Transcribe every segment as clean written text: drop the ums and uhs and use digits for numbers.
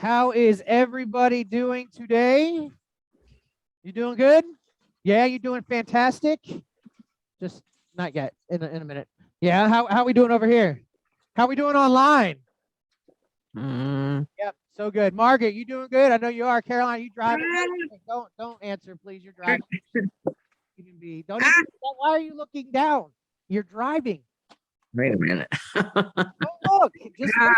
How is everybody doing today? You doing good? Yeah, you doing fantastic? Just not yet. In a minute. Yeah, how we doing over here? How we doing online? Yep, so good. Margaret, you doing good? I know you are. Caroline, you driving? Don't answer, please. You're driving. You can be. Don't even. Why are you looking down? You're driving. Wait a minute. Don't look. Just listen.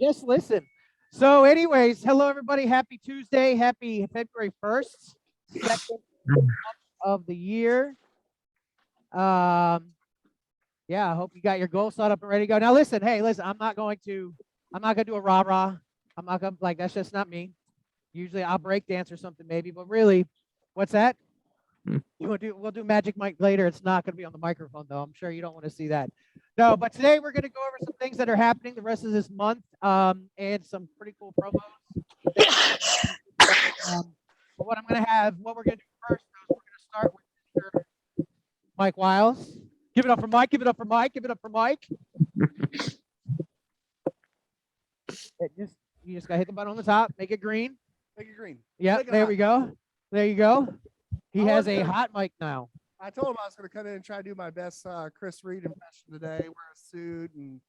Just listen. So, anyways, hello everybody. Happy Tuesday. Happy February 1st, second month of the year. Yeah, I hope you got your goals set up and ready to go. Now listen, hey, listen, I'm not gonna do a rah-rah. I'm not gonna that's just not me. Usually I'll break dance or something maybe, but really, what's that? We'll do Magic Mike later. It's not gonna be on the microphone though. I'm sure you don't want to see that. No, but today we're gonna go over some things that are happening the rest of this month, and some pretty cool promos. But what we're gonna do first is we're gonna start with Mr. Mike Wiles. Give it up for Mike. Give it up for Mike. Give it up for Mike. You just gotta hit the button on the top. Make it green. Make it green. Yeah, there we go. There you go. He has a hot mic now. I told him I was going to come in and try to do my best Chris Reed impression today, wear a suit and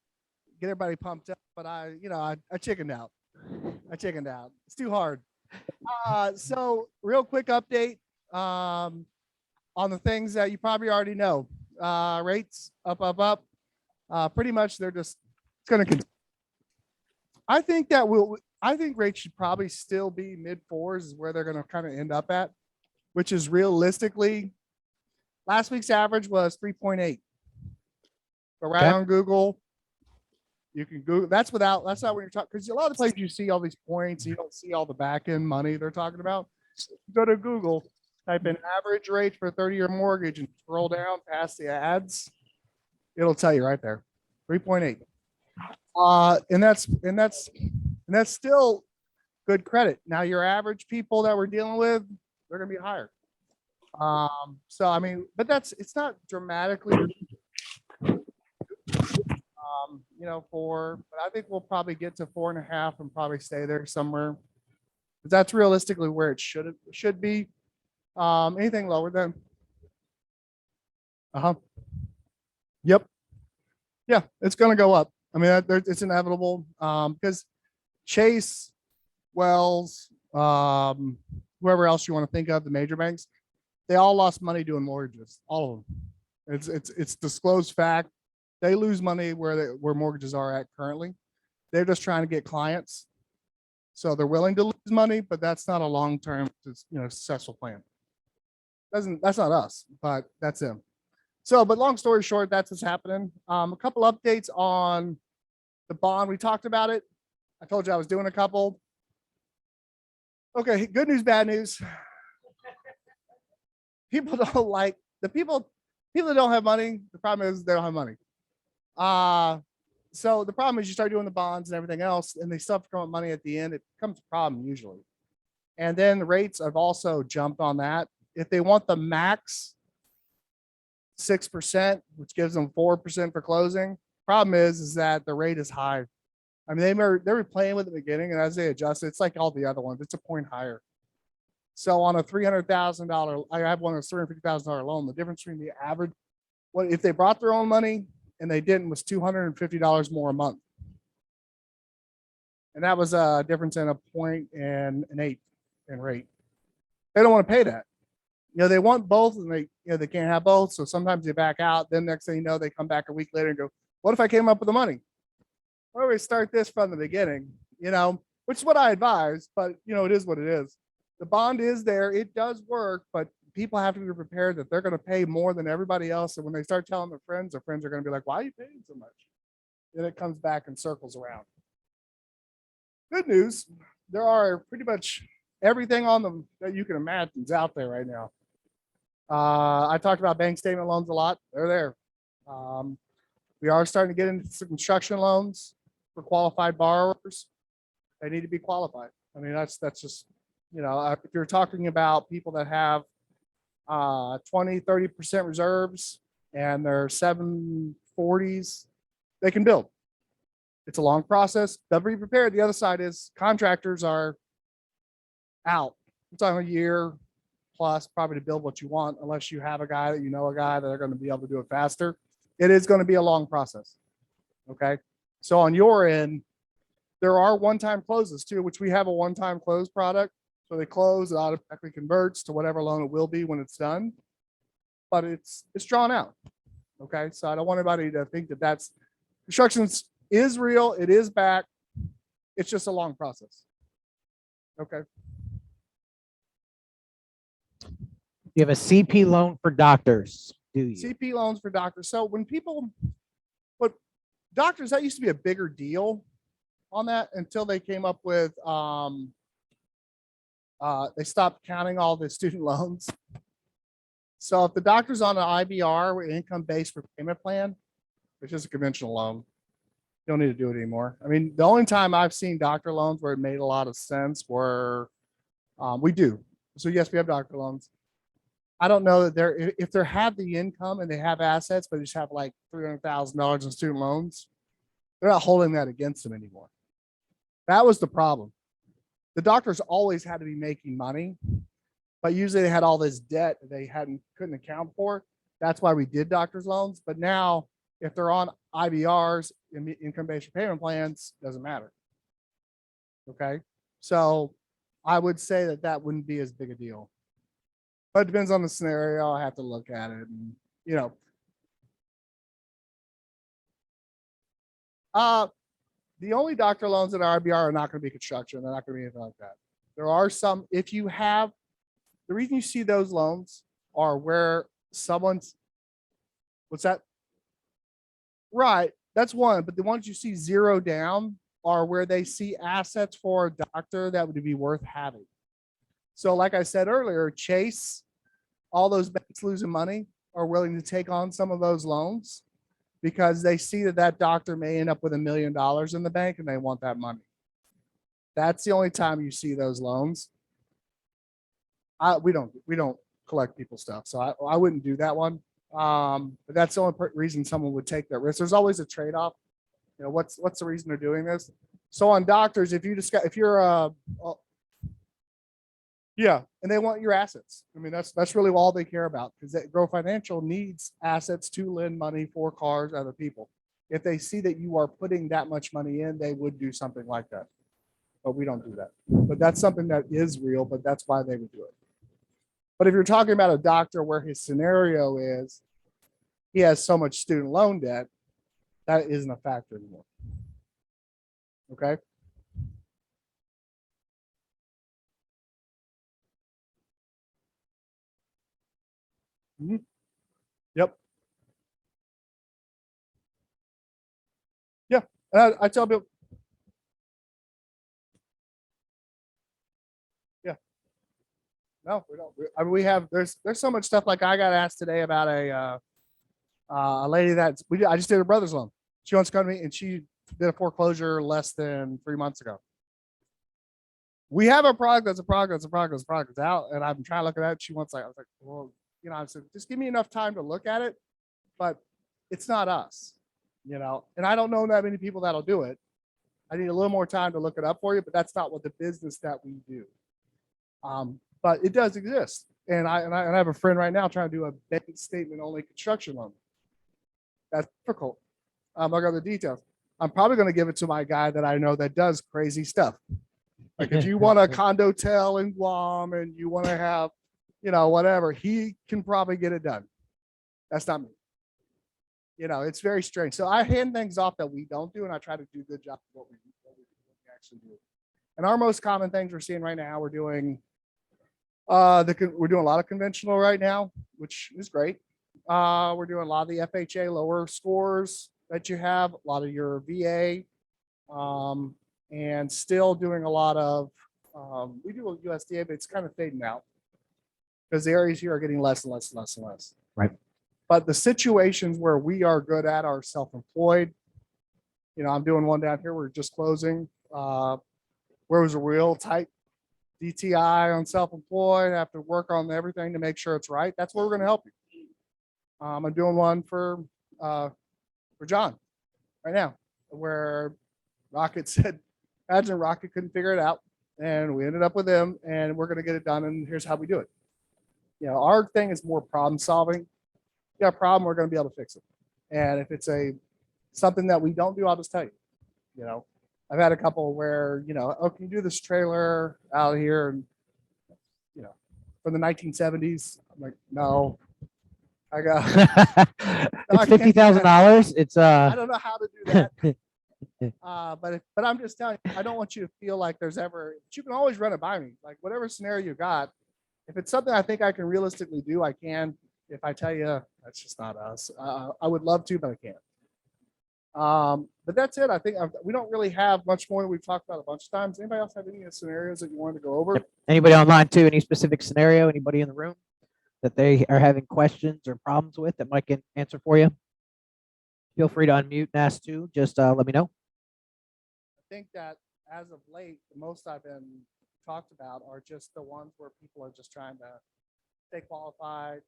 get everybody pumped up. But I chickened out. It's too hard. So real quick update on the things that you probably already know. Rates up. Pretty much they're just going to continue. I think rates should probably still be mid fours is where they're going to kind of end up at, which is realistically last week's average was 3.8. But right on Google, you can Google that's not when you're talking, because a lot of places you see all these points, you don't see all the back end money they're talking about. Go to Google, type in average rate for a 30-year mortgage and scroll down past the ads. It'll tell you right there. 3.8. And that's still good credit. Now your average people that we're dealing with, they're gonna be higher. So I mean, but it's not dramatically but I think we'll probably get to 4.5 and probably stay there somewhere. But that's realistically where it should be. Anything lower than yep. Yeah, it's gonna go up. I mean, it's inevitable because Chase, Wells, whoever else you want to think of, the major banks, they all lost money doing mortgages. All of them. It's disclosed fact. They lose money where mortgages are at currently. They're just trying to get clients, so they're willing to lose money, but that's not a long-term, successful plan. That's not us, but that's them. So, but long story short, that's what's happening. A couple updates on the bond. We talked about it. I told you I was doing a couple. Okay, good news, bad news. People don't like the people that don't have money. The problem is they don't have money. So the problem is you start doing the bonds and everything else, and they start throwing money at the end. It becomes a problem usually. And then the rates have also jumped on that. If they want the max 6%, which gives them 4% for closing. Problem is that the rate is high. I mean, they were playing with it at the beginning, and as they adjust, it's like all the other ones. It's a point higher. So on a $300,000, I have one that's $350,000 loan. The difference between the average, if they brought their own money and they didn't, was $250 more a month, and that was a difference in a point and an 8 in rate. They don't want to pay that. They want both, and they can't have both. So sometimes they back out. Then next thing you know, they come back a week later and go, "What if I came up with the money?" Well, we start this from the beginning, which is what I advise. But it is what it is. The bond is there; it does work, but people have to be prepared that they're going to pay more than everybody else. And when they start telling their friends are going to be like, "Why are you paying so much?" Then it comes back and circles around. Good news: there are pretty much everything on them that you can imagine is out there right now. I talked about bank statement loans a lot. They're there. We are starting to get into some construction loans for qualified borrowers. They need to be qualified. I mean, that's just, if you're talking about people that have 20-30% reserves and they're 740s, they can build. It's a long process. Better be prepared. The other side is contractors are out. It's on a year plus probably to build what you want, unless you have a guy that you know a guy that are going to be able to do it faster. It is going to be a long process. Okay. So on your end, there are one-time closes too, which we have a one-time close product. So they close, it automatically converts to whatever loan it will be when it's done. But it's drawn out. Okay. So I don't want anybody to think that that's construction is real. It is back. It's just a long process. Okay. You have a CP loan for doctors, do you? CP loans for doctors. So when people, but doctors, that used to be a bigger deal on that until they came up with, they stopped counting all the student loans. So if the doctor's on an IBR or income-based repayment plan, it's just a conventional loan. You don't need to do it anymore. I mean, the only time I've seen doctor loans where it made a lot of sense were, we do. So yes, we have doctor loans. I don't know that if they have the income and they have assets, but they just have like $300,000 in student loans, they're not holding that against them anymore. That was the problem. The doctors always had to be making money, but usually they had all this debt that they couldn't account for. That's why we did doctors loans. But now if they're on IBRs, income-based payment plans, doesn't matter. Okay. So I would say that wouldn't be as big a deal. But it depends on the scenario. I have to look at it, and the only doctor loans that are RBR are not going to be construction. They're not going to be anything like that. There are some, if you have, the reason you see those loans are where someone's, what's that? Right. That's one. But the ones you see zero down are where they see assets for a doctor that would be worth having. So like I said earlier, Chase, all those banks losing money are willing to take on some of those loans because they see that doctor may end up with $1 million in the bank and they want that money. That's the only time you see those loans. We don't collect people's stuff. So I wouldn't do that one. But that's the only reason someone would take that risk. There's always a trade-off. What's the reason they're doing this? So on doctors, if you're yeah, and they want your assets. I mean, that's really all they care about, because Grow Financial needs assets to lend money for cars, other people. If they see that you are putting that much money in, they would do something like that. But we don't do that. But that's something that is real, but that's why they would do it. But if you're talking about a doctor where his scenario is he has so much student loan debt, that isn't a factor anymore. Okay. Mm-hmm. Yep. Yeah. I tell people, yeah. No, we don't. I mean, we have, there's so much stuff. Like I got asked today about a lady that I just did her brother's loan. She wants to come to me and she did a foreclosure less than 3 months ago. We have a product that's out, and I'm trying to look at that. She wants I was like, well, I said, just give me enough time to look at it, but it's not us, and I don't know that many people that'll do it. I need a little more time to look it up for you, but that's not what the business that we do. But it does exist. And I have a friend right now trying to do a bank statement only construction loan. That's difficult. I got the details. I'm probably going to give it to my guy that I know that does crazy stuff. Like if you want a condotel in Guam and you want to have, whatever, he can probably get it done. That's not me. It's very strange. So I hand things off that we don't do, and I try to do a good job of what we actually do. And our most common things we're seeing right now, we're doing we're doing a lot of conventional right now, which is great. We're doing a lot of the FHA lower scores that you have, a lot of your VA, and still doing a lot of, we do a USDA, but it's kind of fading out because the areas here are getting less and less and less and less. Right. But the situations where we are good at are self-employed. I'm doing one down here. We're just closing. Where it was a real tight DTI on self-employed, have to work on everything to make sure it's right. That's where we're going to help you. I'm doing one for John right now, where Rocket said, imagine Rocket couldn't figure it out. And we ended up with them, and we're going to get it done. And here's how we do it. You know, our thing is more problem solving. You got a problem, we're going to be able to fix it. And if it's something that we don't do, I'll just tell you. You know, I've had a couple where, you know, oh, can you do this trailer out here? And, you know, from the 1970s. I'm like, no, I got. It's $50,000. It's I don't know how to do that. But I'm just telling you, I don't want you to feel like there's ever. But you can always run it by me. Like whatever scenario you got, if it's something I think I can realistically do, I can. If I tell you that's just not us, I would love to, but I can't. But that's it. I think we don't really have much more than we've talked about a bunch of times. Anybody else have any scenarios that you wanted to go over? Yep. Anybody online too? Any specific scenario? Anybody in the room that they are having questions or problems with that Mike can answer for you? Feel free to unmute and ask too. Just let me know. I think that as of late, the most I've been talked about are just the ones where people are just trying to stay qualified.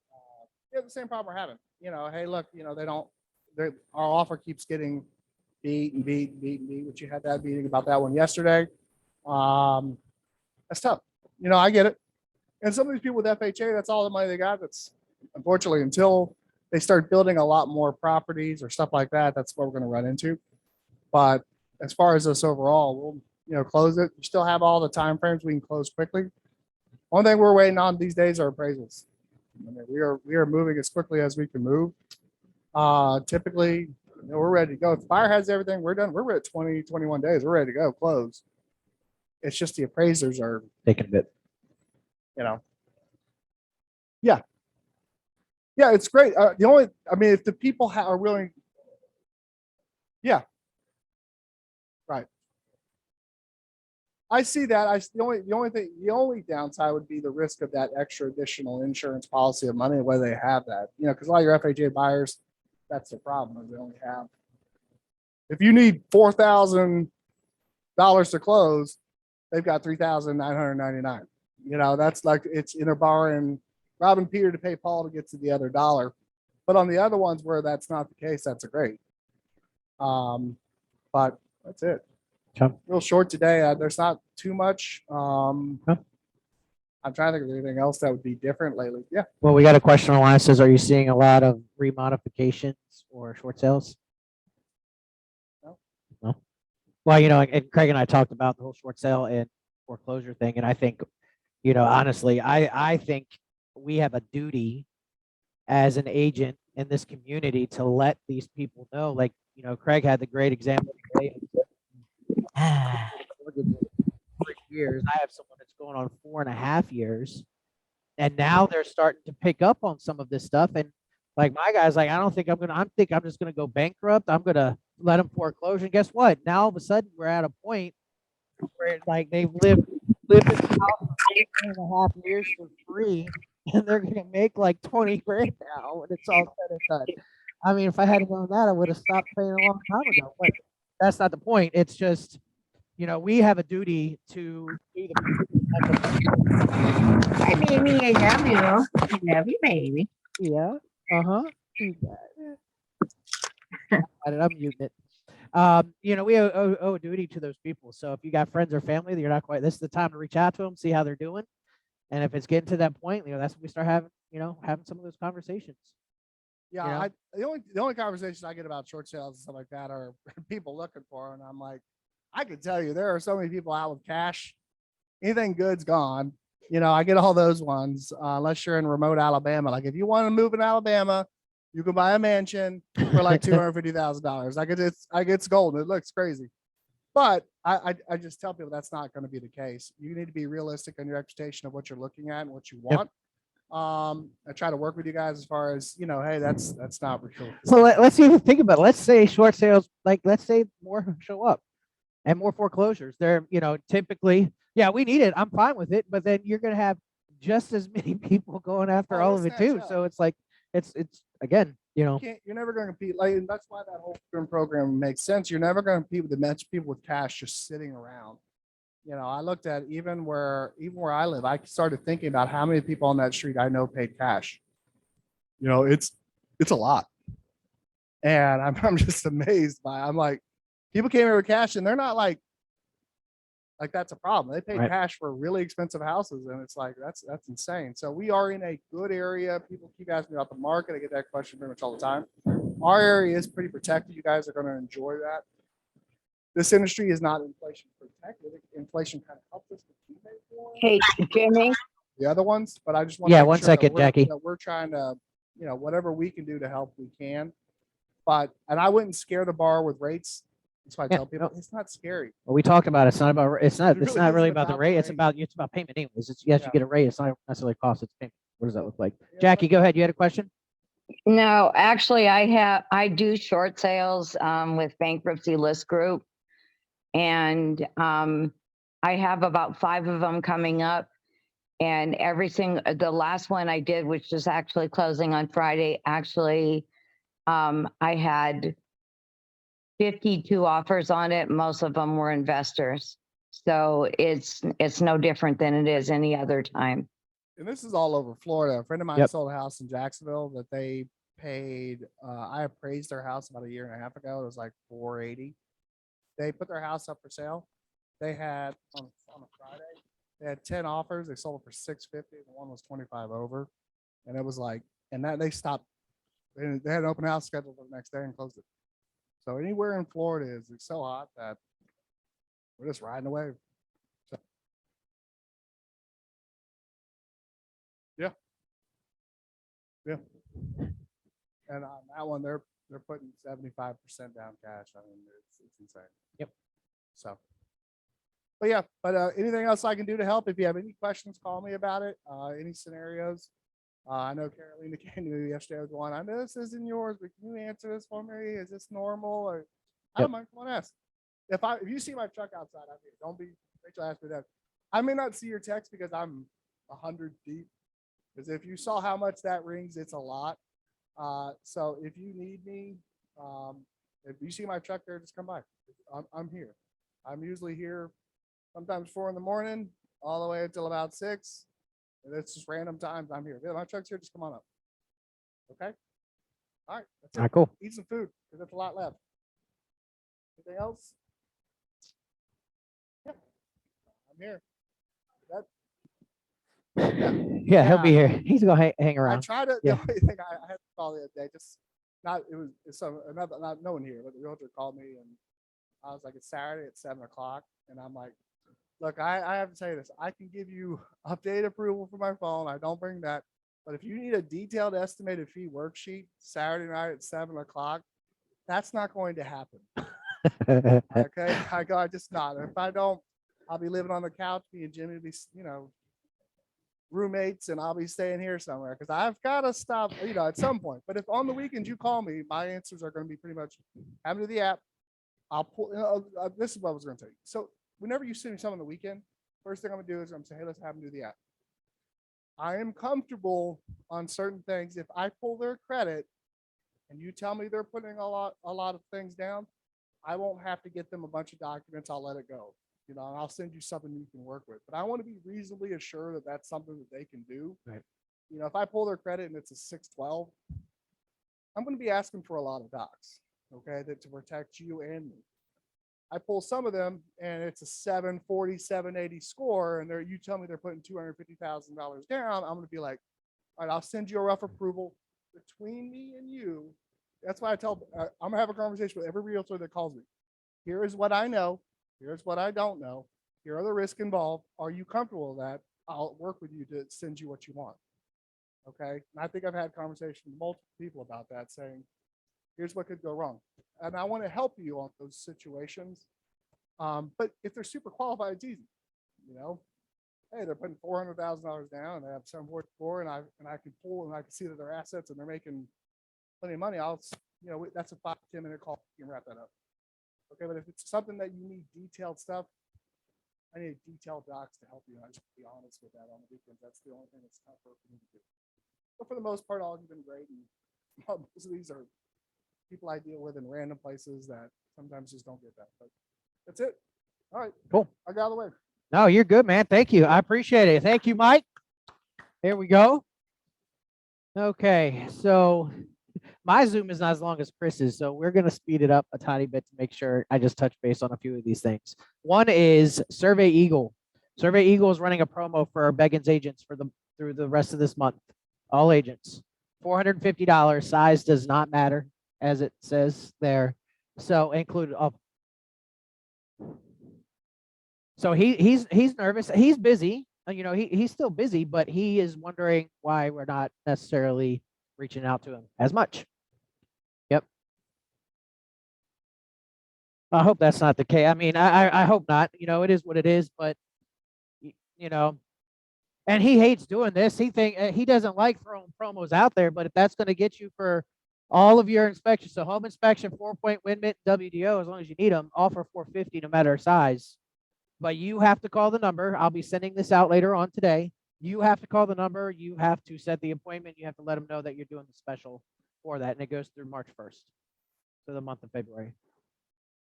Yeah, the same problem we're having. You know, hey, look, you know, our offer keeps getting beat, which you had that meeting about that one yesterday. That's tough. You know, I get it. And some of these people with FHA, that's all the money they got. That's unfortunately until they start building a lot more properties or stuff like that, that's what we're going to run into. But as far as us overall, we'll close it. You still have all the time frames we can close quickly. One thing we're waiting on these days are appraisals. I mean, we are moving as quickly as we can move. Typically, we're ready to go. If the buyer has everything, we're done. We're at 20, 21 days. We're ready to go, close. It's just the appraisers are taking a bit. Yeah, it's great. If the people are willing, yeah, right. I see that. The only downside would be the risk of that extra additional insurance policy of money, whether they have that. You know, because a lot of your FHA buyers, that's the problem. Is they only have. If you need $4,000 to close, they've got $3,999. You know, that's like it's in a borrowing robbing Peter to pay Paul to get to the other dollar. But on the other ones where that's not the case, that's a great. But that's it. Okay. Real short today. There's not too much. I'm trying to think of anything else that would be different lately. Yeah. Well, we got a question online that says, are you seeing a lot of remodifications or short sales? No. Well, you know, and Craig and I talked about the whole short sale and foreclosure thing. And I think, you know, honestly, I think we have a duty as an agent in this community to let these people know, like, you know, Craig had the great example today. 3 years. I have someone that's going on 4.5 years. And now they're starting to pick up on some of this stuff. And like my guy's like, I think I'm just going to go bankrupt. I'm going to let them foreclose. And guess what? Now all of a sudden we're at a point where it's like they've lived in the house for 4.5 years for free. And they're going to make like 20 grand now when it's all said and done. I mean, if I had known that, I would have stopped paying a long time ago. But that's not the point. It's just, you know, we have a duty to do the. Hi, baby. I love you. I love you, baby. Yeah. I'm muting it. You know, we owe a duty to those people. So if you got friends or family that you're not quite, this is the time to reach out to them, see how they're doing. And if it's getting to that point, you know, that's when we start having some of those conversations. Yeah, you know? The only conversations I get about short sales and stuff like that are people looking for, and I'm like, I can tell you there are so many people out with cash. Anything good's gone. You know, I get all those ones, unless you're in remote Alabama. Like if you want to move in Alabama, you can buy a mansion for like $250,000. Like it's golden. It looks crazy. But I just tell people that's not going to be the case. You need to be realistic on your expectation of what you're looking at and what you want. I try to work with you guys as far as, you know, hey, that's not real. So let's even think about it. Let's say short sales, like let's say more show up and more foreclosures. They're, you know, typically, yeah, we need it. I'm fine with it. But then you're going to have just as many people going after all of it too. So it's like, it's again, you know, you're never going to compete. Like, and that's why that whole program makes sense. You're never going to compete with the match people with cash just sitting around. You know, I looked at even where I live, I started thinking about how many people on that street I know paid cash. You know, it's a lot. And I'm just amazed I'm like, People came here with cash, and they're not like that's a problem. They pay Right. cash for really expensive houses, and it's like that's insane. So we are in a good area. People keep asking me about the market. I get that question pretty much all the time. Our area is pretty protected. You guys are going to enjoy that. This industry is not inflation protected. Inflation kind of helps us to keep it for Hey, Jimmy, the other ones, but I just want Yeah, to make 1 sure second, Jackie. that we're trying to, whatever we can do to help, we can. But and I wouldn't scare the bar with rates. That's why I Yeah, tell people no. it's not scary. Well, we talked about it. It's not about. It's not. It It's really not really isn't about the about the rate. It's rate. about payment anyways. It's yes, Yeah. you get a rate. It's not necessarily cost. It's payment. What does that look like? Yeah, Jackie, go ahead. You had a question? no, actually, I do short sales with Bankruptcy List Group, and I have about 5 of them coming up. And the last one I did, which is actually closing on Friday, actually, I had 52 offers on it. Most of them were investors. So it's no different than it is any other time. And this is all over Florida. A friend of mine Yep. sold a house in Jacksonville that they paid. I appraised their house about a year and a half ago. It was like $480. They put their house up for sale. They had on a Friday. They had 10 offers. They sold it for $650. The one was 25 over, and it was like, and that they stopped. They had an open house scheduled for the next day and closed it. So anywhere in Florida it's so hot that we're just riding the wave. So, yeah. And on that one, they're putting 75% down cash. I mean, it's insane. Yep. So, but yeah, anything else I can do to help? If you have any questions, call me about it. Any scenarios? I know Carolina came to me yesterday with one. I know this isn't yours, but can you answer this for me? Is this normal? Or I don't mind. Come on, ask. If you see my truck outside, I'm here. Don't be. Rachel asked me that. I may not see your text because I'm 100 deep. Because if you saw how much that rings, it's a lot. So if you need me, if you see my truck there, just come by. I'm here. I'm usually here sometimes 4 a.m, all the way until about 6. And it's just random times I'm here. If my truck's here, just come on up. Okay? All right. That's it. All right, cool. Eat some food because there's a lot left. Anything else? Yeah. I'm here. Yeah, he'll be here. He's gonna hang I around. tried to. Yeah. The only thing I had to call the other day, just not. It's another. Not no one here, but the realtor called me and I was like, it's Saturday at 7:00, and I'm like, look, I have to tell you this. I can give you update approval for my phone. I don't bring that, but if you need a detailed estimated fee worksheet Saturday night at 7:00, that's not going to happen. Okay, I just not. If I don't, I'll be living on the couch. Me and Jimmy will be, roommates, and I'll be staying here somewhere because I've got to stop, at some point. But if on the weekends you call me, my answers are going to be pretty much have to do the app. I'll pull. This is what I was going to tell you. So whenever you send me something on the weekend, first thing I'm going to do is I'm saying, hey, let's have them do the app. I am comfortable on certain things. If I pull their credit and you tell me they're putting a lot of things down, I won't have to get them a bunch of documents. I'll let it go. And I'll send you something you can work with. But I want to be reasonably assured that that's something that they can do. Right. If I pull their credit and it's a 612, I'm going to be asking for a lot of docs, okay, to protect you and me. I pull some of them and it's a 740, 780 score, and you tell me they're putting $250,000 down. I'm going to be like, all right, I'll send you a rough approval between me and you. That's why I'm going to have a conversation with every realtor that calls me. Here is what I know. Here's what I don't know. Here are the risks involved. Are you comfortable with that? I'll work with you to send you what you want. Okay. And I think I've had conversations with multiple people about that, saying, here's what could go wrong. And I want to help you on those situations. But if they're super qualified, it's easy. Hey, they're putting $400,000 down and they have 744, and I can pull and I can see that their assets and they're making plenty of money. That's a 5-10 minute call. You can wrap that up. Okay, but if it's something that you need detailed stuff, I need detailed docs to help you. And I just be honest with that on the weekends. That's the only thing that's tougher for me to do. But for the most part, all have been great. And most of these are people I deal with in random places that sometimes just don't get that. But that's it. All right. Cool. I got out of the way. No, you're good, man. Thank you. I appreciate it. Thank you, Mike. Here we go. Okay, so my Zoom is not as long as Chris's, so we're going to speed it up a tiny bit to make sure I just touch base on a few of these things. One is Survey Eagle. Survey Eagle is running a promo for our Beggins agents through the rest of this month. All agents, $450. Size does not matter, as it says there. So include up. So he's nervous. He's busy. You know, he's still busy, but he is wondering why we're not necessarily reaching out to him as much. Yep. I hope that's not the case. I mean, I hope not. You know, it is what it is, but you know, and he hates doing this. He doesn't like throwing promos out there, but if that's going to get you for all of your inspections, so home inspection, 4-point win mitt, WDO, as long as you need them, all for $450 no matter size. But you have to call the number. I'll be sending this out later on today. You have to call the number. You have to set the appointment. You have to let them know that you're doing the special for that, and it goes through March 1st, so the month of February.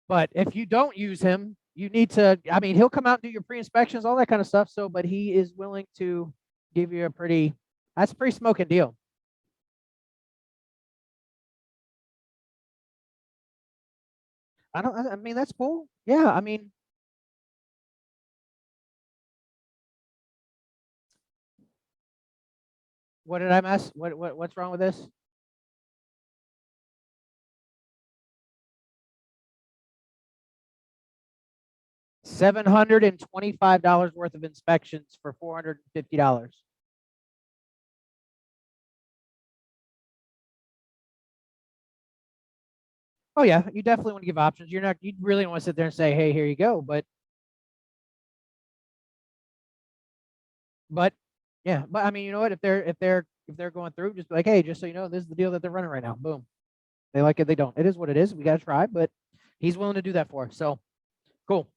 But if you don't use him, you need to, I mean, he'll come out and do your pre-inspections, all that kind of stuff. So, but he is willing to give you that's a pretty smoking deal. I mean, that's cool. Yeah, I mean, what did I mess? What's wrong with this? $725 worth of inspections for $450. Oh yeah, you definitely want to give options. You really want to sit there and say, hey, here you go. But yeah, but I mean, you know what? If they're going through, just be like, hey, just so you know, this is the deal that they're running right now. Boom. They like it, they don't. It is what it is. We got to try, but he's willing to do that for us. So cool.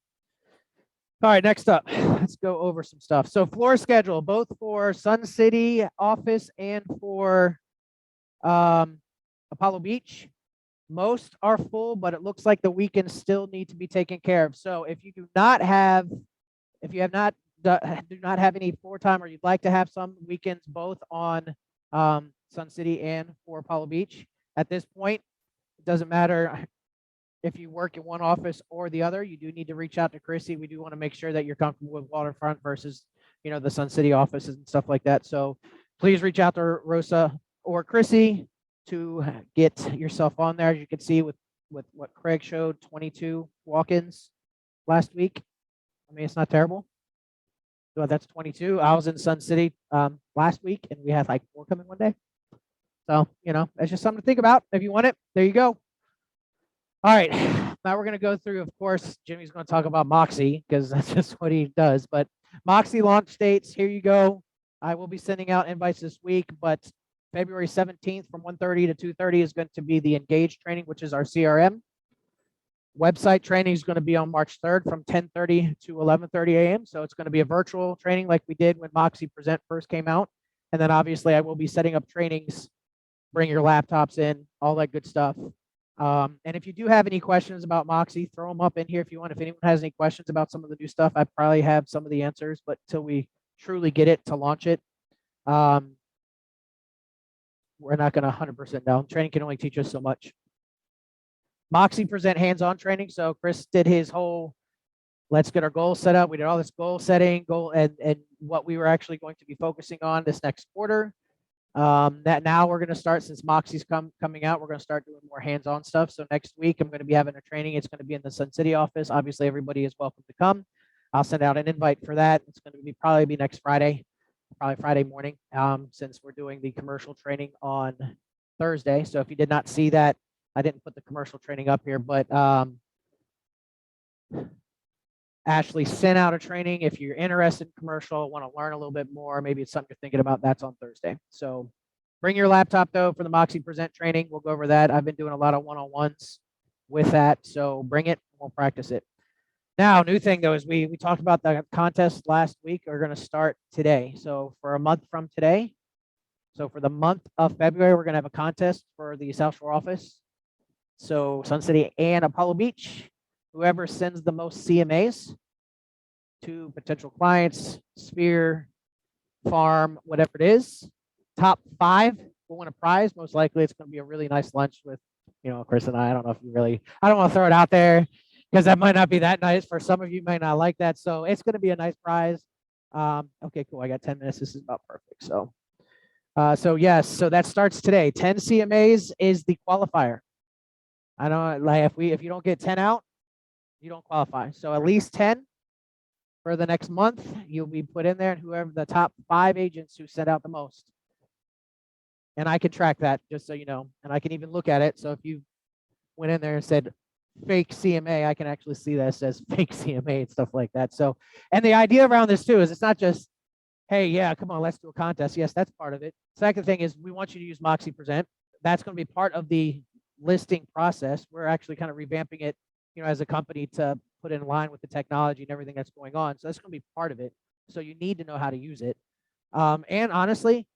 All right, next up, let's go over some stuff. So floor schedule, both for Sun City office and for Apollo Beach. Most are full, but it looks like the weekends still need to be taken care of. So if you do not have any floor time, or you'd like to have some weekends both on Sun City and for Apollo Beach, at this point, it doesn't matter if you work in one office or the other. You do need to reach out to Chrissy. We do want to make sure that you're comfortable with waterfront versus, you know, the Sun City offices and stuff like that. So please reach out to Rosa or Chrissy to get yourself on there. As you can see with what Craig showed, 22 walk-ins last week. I mean, it's not terrible. So that's 22. I was in Sun City last week, and we had like 4 coming one day. So, you know, that's just something to think about. If you want it, there you go. All right, now we're going to go through, of course, Jimmy's going to talk about Moxie because that's just what he does. But Moxie launch dates, here you go. I will be sending out invites this week, but February 17th from 1:30 to 2:30 is going to be the Engage training, which is our CRM. Website training is going to be on March 3rd from 10:30 to 11:30 a.m. So it's going to be a virtual training like we did when Moxie Present first came out. And then obviously I will be setting up trainings, bring your laptops in, all that good stuff. And if you do have any questions about Moxie, throw them up in here if you want. If anyone has any questions about some of the new stuff, I probably have some of the answers, but until we truly get it to launch it, we're not going to 100% know. Training can only teach us so much. Moxie Present hands-on training. So Chris did his whole, let's get our goals set up. We did all this goal setting, and what we were actually going to be focusing on this next quarter. That now we're going to start, since Moxie's coming out, we're going to start doing more hands-on stuff. So next week I'm going to be having a training. It's going to be in the Sun City office. Obviously everybody is welcome to come. I'll send out an invite for that. It's going to probably be next Friday, probably Friday morning, since we're doing the commercial training on Thursday. So if you did not see that, I didn't put the commercial training up here, but Ashley sent out a training. If you're interested in commercial, want to learn a little bit more, maybe it's something you're thinking about, that's on Thursday. So bring your laptop though for the Moxie Present training. We'll go over that. I've been doing a lot of one-on-ones with that. So bring it, we'll practice it. Now, new thing though is we talked about the contest last week. We're going to start today. So for a month from today, so for the month of February, we're going to have a contest for the South Shore office. So Sun City and Apollo Beach. Whoever sends the most CMAs to potential clients, Sphere, Farm, whatever it is, top 5 will win a prize. Most likely it's going to be a really nice lunch with, Chris and I don't know if you really, I don't want to throw it out there because that might not be that nice. For some of you might not like that. So it's going to be a nice prize. Okay, cool. I got 10 minutes. This is about perfect. So yes, so that starts today. 10 CMAs is the qualifier. I don't like if you don't get 10 out, you don't qualify. So at least 10 for the next month, you'll be put in there, and whoever the top 5 agents who sent out the most. And I can track that, just so you know, and I can even look at it. So if you went in there and said fake CMA, I can actually see that it says fake CMA and stuff like that. So, and the idea around this too is it's not just, hey, yeah, come on, let's do a contest. Yes, that's part of it. Second thing is we want you to use Moxie Present. That's going to be part of the listing process. We're actually kind of revamping it, as a company to put in line with the technology and everything that's going on. So that's going to be part of it. So you need to know how to use it. And honestly,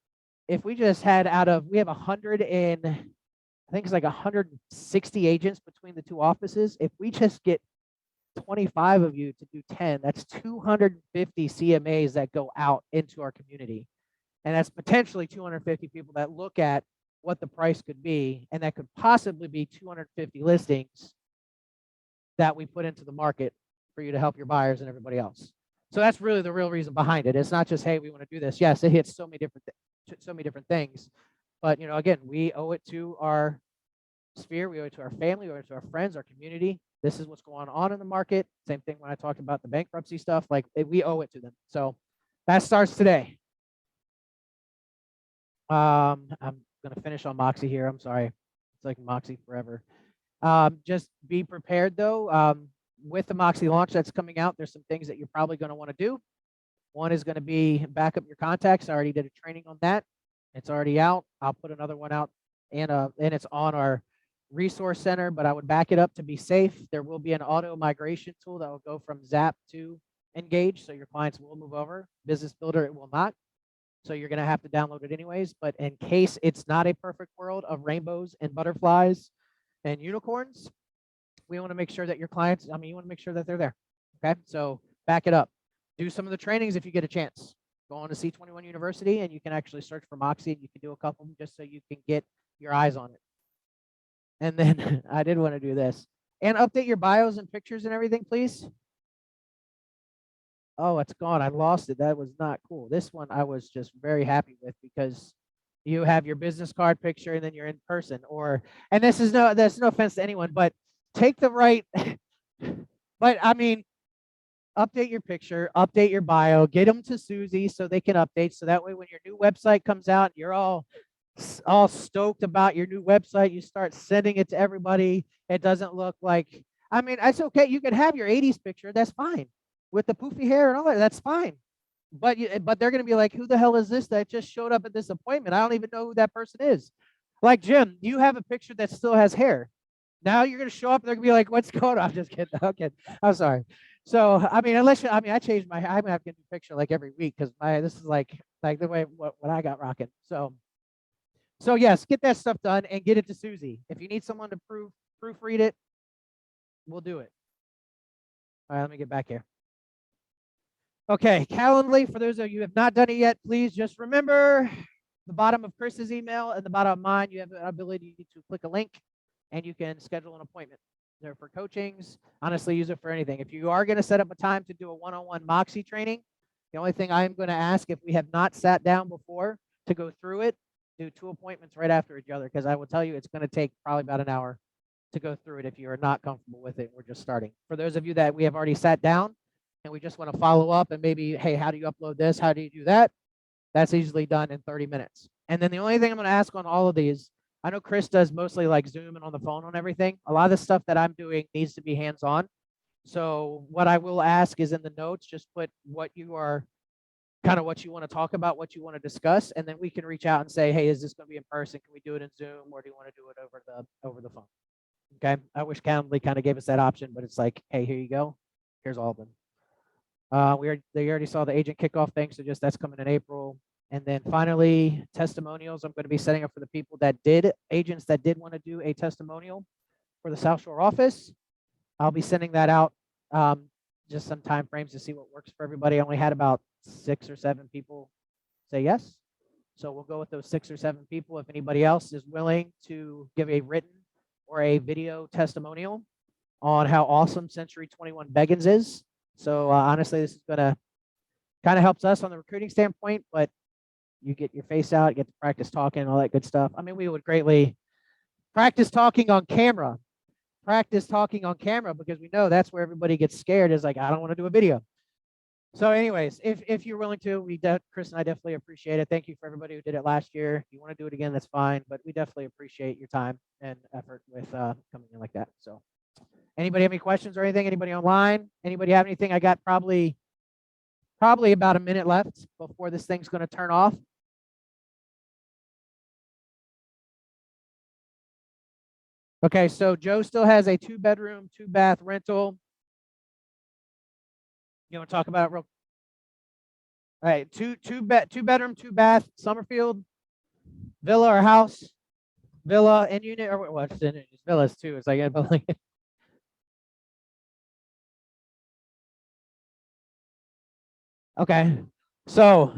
if we just had we have 100 and I think it's like 160 agents between the 2 offices. If we just get 25 of you to do 10, that's 250 CMAs that go out into our community. And that's potentially 250 people that look at what the price could be, and that could possibly be 250 listings that we put into the market for you to help your buyers and everybody else. So that's really the real reason behind it. It's not just, hey, we want to do this. Yes, it hits so many different things. But, again, we owe it to our sphere, we owe it to our family, we owe it to our friends, our community. This is what's going on in the market. Same thing when I talked about the bankruptcy stuff, we owe it to them. So that starts today. I'm going to finish on Moxie here. I'm sorry. It's like Moxie forever. Just be prepared though. With the Moxie launch that's coming out, there's some things that you're probably going to want to do. One is going to be back up your contacts. I already did a training on that. It's already out. I'll put another one out, and it's on our resource center, but I would back it up to be safe. There will be an auto migration tool that will go from Zap to Engage, so your clients will move over. Business Builder, it will not. So you're going to have to download it anyways. But in case it's not a perfect world of rainbows and butterflies and unicorns, we want to make sure that your clients, you want to make sure that they're there. Okay, so back it up. Do some of the trainings if you get a chance. Go on to C21 University, and you can actually search for Moxie, and you can do a couple just so you can get your eyes on it. And then I did want to do this. And update your bios and pictures and everything, please. Oh, it's gone. I lost it. That was not cool. This one I was just very happy with because you have your business card picture and then you're in person. And there's no offense to anyone, but take the right. But update your picture, update your bio, get them to Susie so they can update. So that way, when your new website comes out, you're all stoked about your new website. You start sending it to everybody. It doesn't look like. It's okay. You can have your 80s picture. That's fine. With the poofy hair and all that, that's fine. But they're going to be like, who the hell is this that just showed up at this appointment? I don't even know who that person is. Like, Jim, you have a picture that still has hair. Now you're going to show up and they're going to be like, what's going on? I'm just kidding. Okay. I'm sorry. So, unless you, I changed my hair. I'm going to have to get a picture like every week because this is like the way what I got rocking. So yes, get that stuff done and get it to Susie. If you need someone to proofread it, we'll do it. All right, let me get back here. Okay, Calendly, for those of you who have not done it yet, please just remember the bottom of Chris's email and the bottom of mine, you have the ability to click a link and you can schedule an appointment. They're for coachings. Honestly, use it for anything. If you are going to set up a time to do a one-on-one Moxie training, the only thing I'm going to ask, if we have not sat down before to go through it, do 2 appointments right after each other, because I will tell you it's going to take probably about an hour to go through it if you are not comfortable with it. We're just starting. For those of you that we have already sat down and we just want to follow up and maybe, hey, how do you upload this? How do you do that? That's easily done in 30 minutes. And then the only thing I'm going to ask on all of these, I know Chris does mostly like Zoom and on the phone on everything. A lot of the stuff that I'm doing needs to be hands-on. So what I will ask is in the notes, just put what you want to talk about, what you want to discuss, and then we can reach out and say, hey, is this going to be in person? Can we do it in Zoom, or do you want to do it over the phone? Okay. I wish Calendly kind of gave us that option, but it's like, hey, here you go. Here's all of them. They already saw the agent kickoff thing, so that's coming in April. And then finally, testimonials. I'm going to be setting up for the people agents that did want to do a testimonial for the South Shore office. I'll be sending that out, just some time frames to see what works for everybody. I only had about 6 or 7 people say yes. So we'll go with those 6 or 7 people. If anybody else is willing to give a written or a video testimonial on how awesome Century 21 Beggins is. So honestly, this is gonna kind of helps us on the recruiting standpoint, but you get your face out, you get to practice talking and all that good stuff. I mean, we would greatly practice talking on camera. Because we know that's where everybody gets scared, is like, I don't want to do a video. So anyways, if you're willing to, Chris and I definitely appreciate it. Thank you for everybody who did it last year. If you want to do it again, that's fine, but we definitely appreciate your time and effort with coming in like that. So anybody have any questions or anything? Anybody online? Anybody have anything? I got probably about a minute left before this thing's going to turn off. Okay, so Joe still has a 2-bedroom, 2-bath rental. You want to talk about it real? All right, two bedroom, 2-bath, Summerfield, villa or house, villa and unit, or what's in it? It's villas too. It's like a building. Okay, so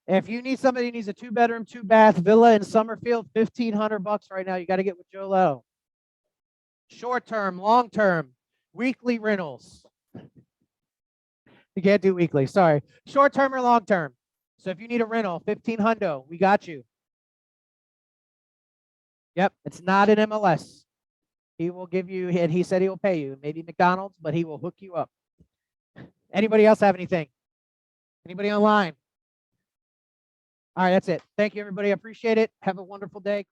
if you need somebody who needs a 2-bedroom, 2-bath villa in Summerfield, $1,500 right now. You got to get with Joe Lowe. Short term, long term, weekly rentals. You can't do weekly. Sorry, short term or long term. So if you need a rental, $1,500, we got you. Yep, it's not an MLS. He will give you, and he said he will pay you. Maybe McDonald's, but he will hook you up. Anybody else have anything? Anybody online? All right, that's it. Thank you, everybody. I appreciate it. Have a wonderful day.